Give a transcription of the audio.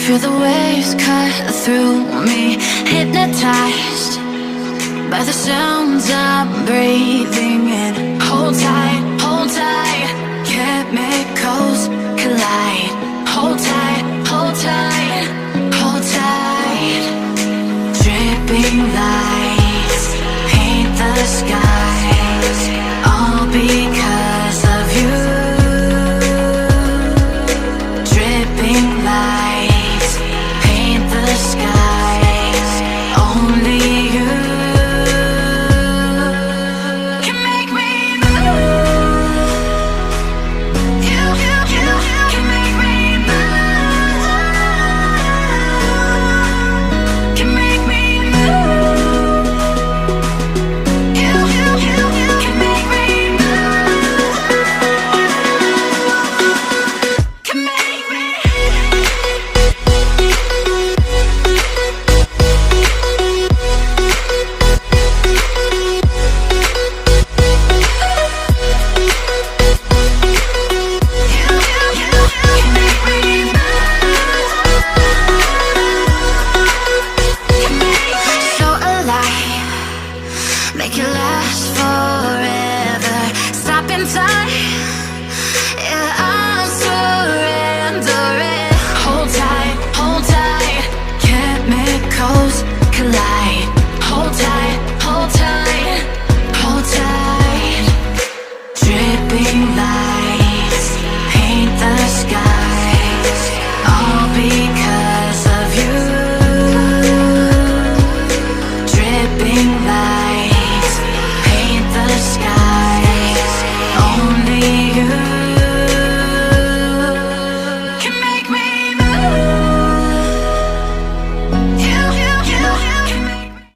Feel the waves cut through me, hypnotized by the sounds I'm breathing in. Hold tight, hold tight, chemicals collide. Hold tight, hold tight, hold tight. Dripping lights paint the skies, all because of you. Dripping lights paint the skies, only you can make me move. You can make me move. Can make me move. You can make me move. Can make me. So alive, make it last forever. Stop in time, yeah,